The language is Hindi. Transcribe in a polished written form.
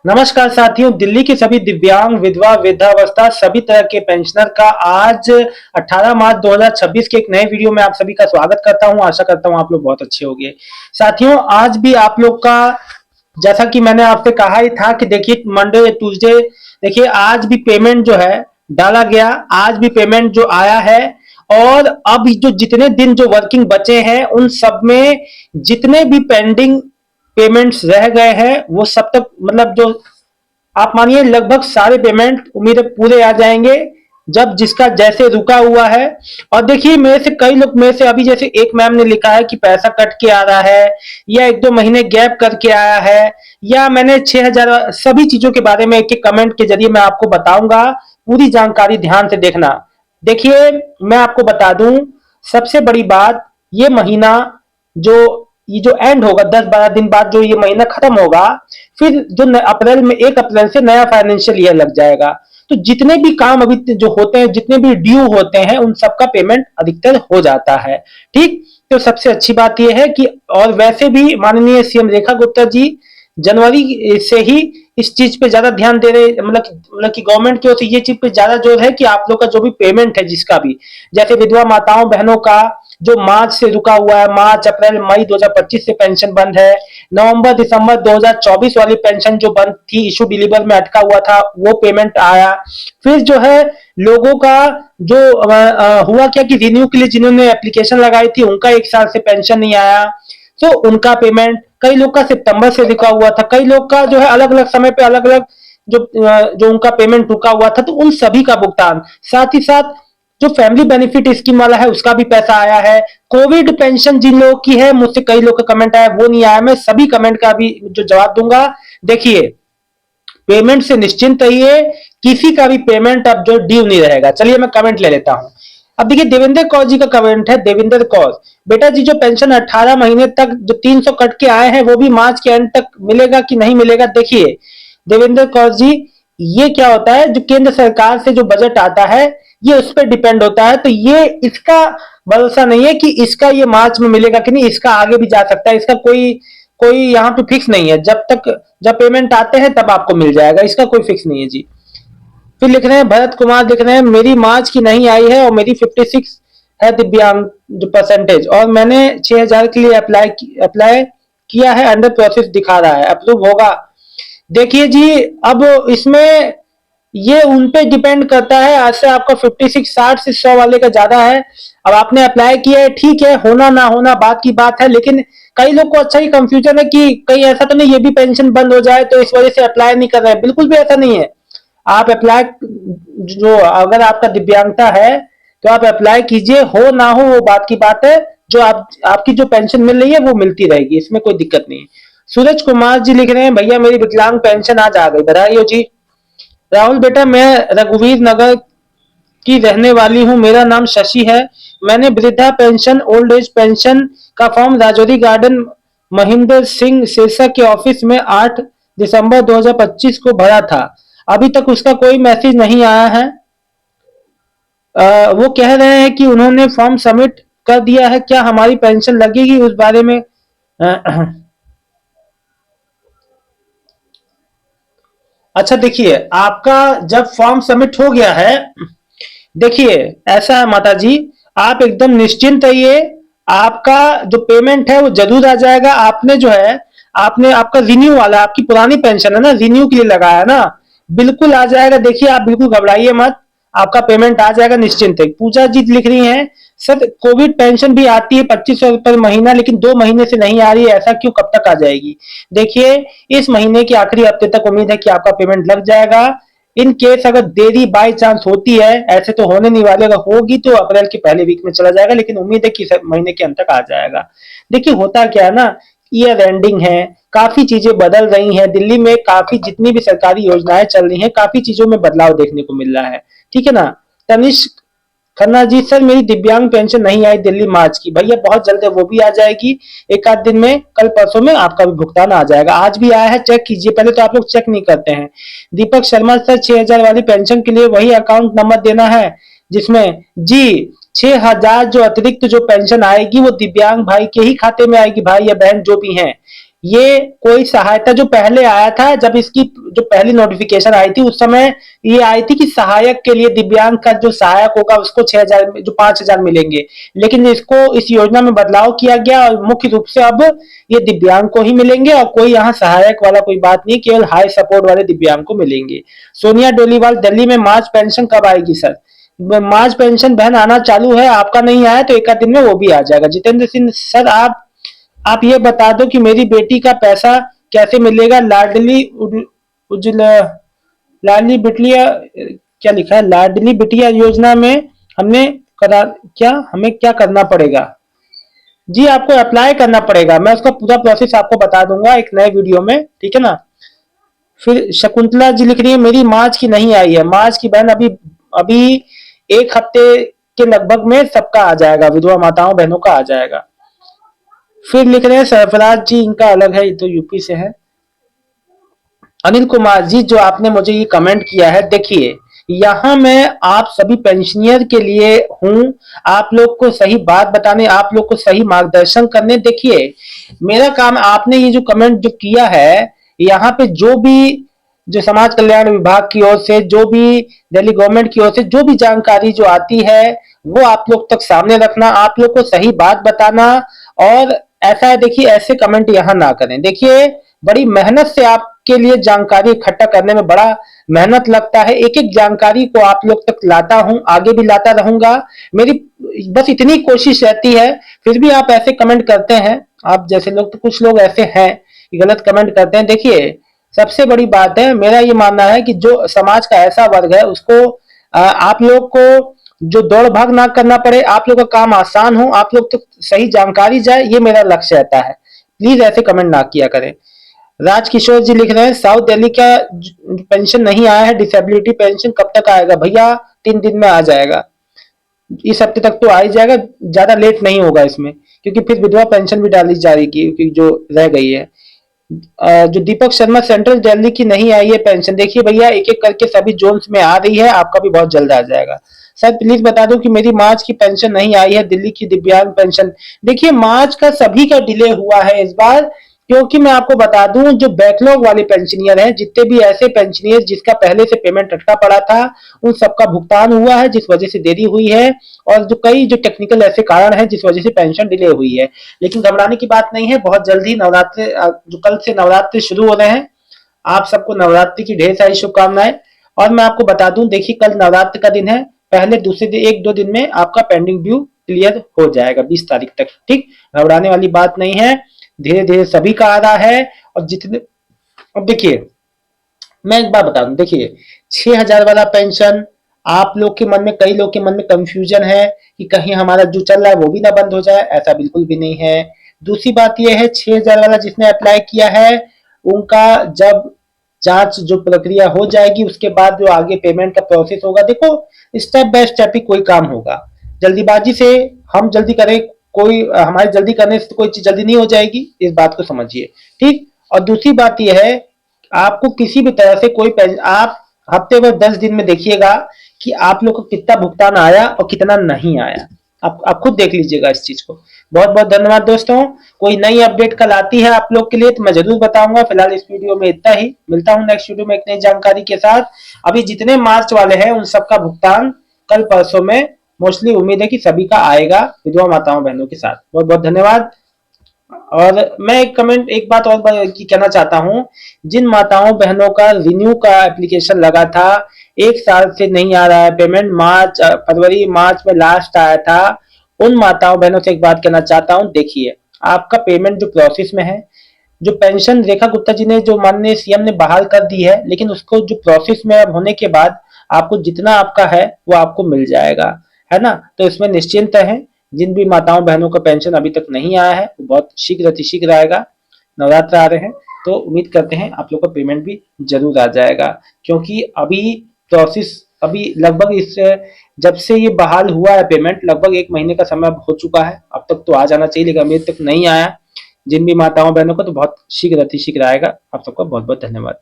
नमस्कार साथियों, दिल्ली के सभी दिव्यांग, विधवा, वृद्धावस्था सभी तरह के पेंशनर का आज 18 मार्च 2026 के एक नए वीडियो में आप सभी का स्वागत करता हूं। आशा करता हूं आप लोग बहुत अच्छे होंगे। साथियों, आज भी आप लोग का जैसा कि मैंने आपसे कहा ही था कि देखिए मंडे ट्यूसडे, देखिए आज भी पेमेंट जो है डाला गया, आज भी पेमेंट जो आया है। और अब जो जितने दिन जो वर्किंग बचे हैं उन सब में जितने भी पेंडिंग पेमेंट्स रह गए हैं वो सब तक मतलब जो आप मानिए लगभग सारे पेमेंट उम्मीद है पूरे आ जाएंगे, जब जिसका जैसे रुका हुआ है। और देखिए मेरे से कई लोग, मेरे से अभी जैसे एक मैम ने लिखा है कि पैसा कट के आ रहा है या एक दो महीने गैप करके आया है, या मैंने 6,000, सभी चीजों के बारे में एक एक कमेंट के जरिए मैं आपको बताऊंगा। पूरी जानकारी ध्यान से देखना। देखिए मैं आपको बता दूं, सबसे बड़ी बात, ये महीना जो ये जो एंड होगा 10-12 दिन बाद जो ये महीना खत्म होगा, फिर जो अप्रैल में 1 अप्रैल से नया फाइनेंशियल ईयर लग जाएगा। तो जितने भी काम अभी जो होते हैं, जितने भी ड्यू होते हैं, उन सबका पेमेंट अधिकतर हो जाता है। ठीक, तो सबसे अच्छी बात यह है कि और वैसे भी माननीय सीएम रेखा गुप्ता जी जनवरी से ही इस चीज पे ज्यादा ध्यान दे रहे, मतलब कि गवर्नमेंट की ओर से ये चीज पे ज्यादा जोर है कि आप लोग का जो भी पेमेंट है, जिसका भी जैसे विधवा माताओं बहनों का जो मार्च से रुका हुआ है, मार्च अप्रैल मई 2025 से पेंशन बंद है, नवंबर दिसंबर 2024 वाली पेंशन जो बंद थी, इशू डिलीवर में अटका हुआ था, वो पेमेंट आया। फिर जो है लोगों का जो हुआ क्या कि रिन्यू के लिए जिन्होंने एप्लीकेशन लगाई थी उनका 1 साल से पेंशन नहीं आया, तो उनका पेमेंट, कई लोग का सितंबर से रुका हुआ था, कई लोग का जो है अलग अलग समय पे अलग अलग जो उनका पेमेंट रुका हुआ था, तो उन सभी का भुगतान। साथ ही साथ जो फैमिली बेनिफिट स्कीम वाला है उसका भी पैसा आया है। कोविड पेंशन जिन लोगों की है, मुझसे कई लोग का कमेंट आया वो नहीं आया, मैं सभी कमेंट का भी जो जवाब दूंगा। देखिए पेमेंट से निश्चिंत रहिए, किसी का भी पेमेंट अब जो ड्यू नहीं रहेगा। चलिए मैं कमेंट ले लेता हूं। अब देखिए देवेंद्र कौर जी का कमेंट है। देवेंद्र कौर, बेटा जी जो पेंशन 18 महीने तक जो 300 कट के आए हैं वो भी मार्च के एंड तक मिलेगा कि नहीं मिलेगा? देखिए देवेंद्र कौर जी, ये क्या होता है, जो केंद्र सरकार से जो बजट आता है ये उस पर डिपेंड होता है, तो ये इसका भरोसा नहीं है कि इसका ये मार्च में मिलेगा कि नहीं, इसका आगे भी जा सकता है, इसका कोई कोई यहाँ पे फिक्स नहीं है। जब तक जब पेमेंट आते हैं तब आपको मिल जाएगा, इसका कोई फिक्स नहीं है जी। फिर लिख रहे हैं भरत कुमार, लिख रहे हैं मेरी मार्च की नहीं आई है और मेरी 56 है दिव्यांग जो परसेंटेज, और मैंने 6,000 के लिए अप्लाई किया है, अंडर प्रोसेस दिखा रहा है, अप्रूव होगा? देखिए जी, अब इसमें ये उन पे डिपेंड करता है। आज से आपका 56 60 से 100 वाले का ज्यादा है। अब आपने अप्लाई किया है, ठीक है, होना ना होना बात की बात है, लेकिन कई लोग को अच्छा ही कंफ्यूजन है कि कहीं ऐसा तो नहीं ये भी पेंशन बंद हो जाए तो इस वजह से अप्लाई नहीं कर रहे हैं। बिल्कुल भी ऐसा नहीं है। आप अप्लाई, जो अगर आपका दिव्यांगता है तो आप अप्लाई कीजिए, हो ना हो वो बात की बात है। जो आपकी जो पेंशन मिल रही है वो मिलती रहेगी, इसमें कोई दिक्कत नहीं है। सूरज कुमार जी लिख रहे हैं भैया मेरी विकलांग पेंशन आज आ गई, बधाई हो जी। राहुल बेटा, मैं रघुवीर नगर की रहने वाली हूँ, मेरा नाम शशि है। मैंने वृद्धा पेंशन ओल्ड एज पेंशन का फॉर्म राजौरी गार्डन महेंद्र सिंह शीर्षक के ऑफिस में 8 दिसंबर 2025 को भरा था। अभी तक उसका कोई मैसेज नहीं आया है। वो कह रहे हैं कि उन्होंने फॉर्म सबमिट कर दिया है, क्या हमारी पेंशन लगेगी उस बारे में? अच्छा देखिए, आपका जब फॉर्म सबमिट हो गया है, देखिए ऐसा है माता जी, आप एकदम निश्चिंत रहिए, आपका जो पेमेंट है वो जरूर आ जाएगा। आपने जो है, आपने आपका रिन्यू वाला, आपकी पुरानी पेंशन है ना, रिन्यू के लिए लगाया ना, बिल्कुल आ जाएगा। देखिए आप बिल्कुल घबराइए मत, आपका पेमेंट आ जाएगा, निश्चिंत है। पूजा जी लिख रही हैं सर कोविड पेंशन भी आती है 2500 रुपए महीना, लेकिन 2 महीने से नहीं आ रही है, ऐसा क्यों, कब तक आ जाएगी? देखिए इस महीने के आखिरी हफ्ते तक उम्मीद है कि आपका पेमेंट लग जाएगा। इन केस अगर देरी बाय चांस होती है, ऐसे तो होने नहीं वाले, अगर होगी तो अप्रैल के पहले वीक में चला जाएगा, लेकिन उम्मीद है कि महीने के अंत तक आ जाएगा। देखिए होता क्या है ना, ईयर एंडिंग है, काफी चीजें बदल रही हैं दिल्ली में, काफी जितनी भी सरकारी योजनाएं चल रही हैं, काफी चीजों में बदलाव देखने को मिल रहा है। ठीक है ना? तनिष्क खन्ना जी, सर मेरी दिव्यांग पेंशन नहीं आई दिल्ली मार्च की, भैया बहुत जल्द है वो भी आ जाएगी, एक आध दिन में, कल परसों में आपका भी भुगतान आ जाएगा। आज भी आया है, चेक कीजिए, पहले तो आप लोग चेक नहीं करते हैं। दीपक शर्मा, सर 6,000 वाली पेंशन के लिए वही अकाउंट नंबर देना है जिसमें, जी 6,000 जो अतिरिक्त जो पेंशन आएगी वो दिव्यांग भाई के ही खाते में आएगी, भाई या बहन जो भी हैं। ये कोई सहायता जो पहले आया था, जब इसकी जो पहली नोटिफिकेशन आई थी उस समय ये आई थी कि सहायक के लिए दिव्यांग का जो सहायक होगा उसको 6,000 जो 5,000 मिलेंगे, लेकिन इसको इस योजना में बदलाव किया गया और मुख्य रूप से अब ये दिव्यांग को ही मिलेंगे और कोई यहाँ सहायक वाला कोई बात नहीं, केवल हाई सपोर्ट वाले दिव्यांग को मिलेंगे। सोनिया डोलीवाल दिल्ली में मार्च पेंशन कब आएगी सर? मार्च पेंशन बहन आना चालू है, आपका नहीं आया तो एक आध दिन में वो भी आ जाएगा। जितेंद्र सिंह सर आप ये बता दो कि मेरी बेटी का पैसा कैसे मिलेगा? लाडली उजला लाडली बिटिया, क्या लिखा है, लाडली बिटिया योजना में हमने करा क्या, हमें क्या करना पड़ेगा? जी आपको अप्लाई करना पड़ेगा, मैं उसका पूरा प्रोसेस आपको बता दूंगा एक नए वीडियो में, ठीक है ना। फिर शकुंतला जी लिख रही है मेरी मार्च की नहीं आई है। मार्च की बहन अभी अभी एक हफ्ते के लगभग में सबका आ जाएगा, विधवा माताओं बहनों का आ जाएगा। फिर लिख रहे हैं सरफराज जी, इनका अलग है, ये तो यूपी से है। अनिल कुमार जी जो आपने मुझे ये कमेंट किया है, देखिए यहाँ मैं आप सभी पेंशनियर के लिए हूं, आप लोग को सही बात बताने, आप लोग को सही मार्गदर्शन करने। देखिए मेरा काम, आपने ये जो कमेंट जो किया है, यहाँ पे जो भी जो समाज कल्याण विभाग की ओर से, जो भी दिल्ली गवर्नमेंट की ओर से जो भी जानकारी जो आती है वो आप लोग तक सामने रखना, आप लोग को सही बात बताना। और ऐसा है, देखिए ऐसे कमेंट यहाँ ना करें। देखिए बड़ी मेहनत से आपके लिए जानकारी इकट्ठा करने में बड़ा मेहनत लगता है, एक एक जानकारी को आप लोग तक लाता हूं, आगे भी लाता रहूंगा, मेरी बस इतनी कोशिश रहती है। फिर भी आप ऐसे कमेंट करते हैं, आप जैसे लोग, तो कुछ लोग ऐसे हैं कि गलत कमेंट करते हैं। देखिए सबसे बड़ी बात है, मेरा ये मानना है कि जो समाज का ऐसा वर्ग है उसको आप लोग को जो दौड़ भाग ना करना पड़े, आप लोग का काम आसान हो, आप लोग तक सही जानकारी जाए, ये मेरा लक्ष्य रहता है। प्लीज ऐसे कमेंट ना किया करें। राजकिशोर जी लिख रहे हैं साउथ दिल्ली का पेंशन नहीं आया है, डिसेबिलिटी पेंशन कब तक आएगा? भैया 3 दिन में आ जाएगा, इस हफ्ते तक तो आ ही जाएगा, ज्यादा लेट नहीं होगा इसमें, क्योंकि फिर विधवा पेंशन भी डाली जा रही क्योंकि जो रह गई है। जो दीपक शर्मा सेंट्रल दिल्ली की नहीं आई है पेंशन, देखिए भैया एक एक करके सभी जोन्स में आ रही है, आपका भी बहुत जल्द आ जाएगा। सर प्लीज बता दो कि मेरी मार्च की पेंशन नहीं आई है, दिल्ली की दिव्यांग पेंशन। देखिए मार्च का सभी का डिले हुआ है इस बार, क्योंकि मैं आपको बता दूं जो बैकलॉग वाले पेंशनियर हैं, जितने भी ऐसे पेंशनियर जिसका पहले से पेमेंट अटका पड़ा था, उन सबका भुगतान हुआ है, जिस वजह से देरी हुई है। और जो कई जो टेक्निकल ऐसे कारण हैं जिस वजह से पेंशन डिले हुई है, लेकिन घबराने की बात नहीं है, बहुत जल्दी नवरात्रि, जो कल से नवरात्रि शुरू हो रहे हैं, आप सबको नवरात्रि की ढेर सारी शुभकामनाएं। और मैं आपको बता दूं, देखिए कल नवरात्र का दिन है, पहले दूसरे दिन 1-2 दिन में आपका पेंडिंग ड्यू क्लियर हो जाएगा 20 तारीख तक, ठीक। घबराने वाली बात नहीं है, धीरे धीरे सभी का आ रहा है। और जितने, अब देखिए मैं एक बात बता दूं, देखिए 6,000 वाला पेंशन, आप लोग के मन में, कई लोग के मन में कंफ्यूजन है कि कहीं हमारा जो चल रहा है वो भी ना बंद हो जाए, ऐसा बिल्कुल भी नहीं है। दूसरी बात यह है 6,000 वाला जिसने अप्लाई किया है, उनका जब जांच जो प्रक्रिया हो जाएगी उसके बाद जो आगे पेमेंट का प्रोसेस होगा, देखो स्टेप बाय स्टेप ही कोई काम होगा, जल्दीबाजी से हम जल्दी करें, कोई हमारे जल्दी करने से कोई चीज जल्दी नहीं हो जाएगी, इस बात को समझिए, ठीक। और दूसरी बात यह है, आपको किसी भी तरह से कोई आप हफ्ते भर 10 दिन में देखिएगा कि आप लोग को कितना भुगतान आया और कितना नहीं आया, आप खुद देख लीजिएगा इस चीज को। बहुत बहुत धन्यवाद दोस्तों, कोई नई अपडेट कल आती है आप लोग के लिए तो मैं जरूर बताऊंगा। फिलहाल इस वीडियो में इतना ही, मिलता हूं नेक्स्ट वीडियो में एक नई जानकारी के साथ। अभी जितने मार्च वाले हैं उन सबका भुगतान कल परसों में मोस्टली उम्मीद है कि सभी का आएगा, विधवा माताओं बहनों के साथ। बहुत बहुत धन्यवाद। और मैं एक बात और कहना चाहता हूं, जिन माताओं बहनों का रिन्यू का एप्लीकेशन लगा था, 1 साल से नहीं आ रहा है पेमेंट, फरवरी मार्च में लास्ट आया था, उन माताओं बहनों से एक बात कहना चाहता हूं, देखिए आपका पेमेंट जो प्रोसेस में है, जो पेंशन रेखा गुप्ता जी ने जो माननीय सीएम ने बहाल कर दी है, लेकिन उसको जो प्रोसेस में अब होने के बाद आपको जितना आपका है वो आपको मिल जाएगा, है ना। तो इसमें निश्चिंत है, जिन भी माताओं बहनों का पेंशन अभी तक नहीं आया है वो बहुत शीघ्र अतिशीघ्र आएगा, नवरात्र आ रहे हैं तो उम्मीद करते हैं आप लोग का पेमेंट भी जरूर आ जाएगा। क्योंकि अभी प्रोसेस, अभी लगभग इस जब से ये बहाल हुआ है पेमेंट, लगभग 1 महीने का समय हो चुका है, अब तक तो आ जाना चाहिए, लेकिन अभी तक नहीं आया जिन भी माताओं बहनों को, तो बहुत शीघ्र अतिशीघ्र आएगा। आप सबका बहुत बहुत धन्यवाद।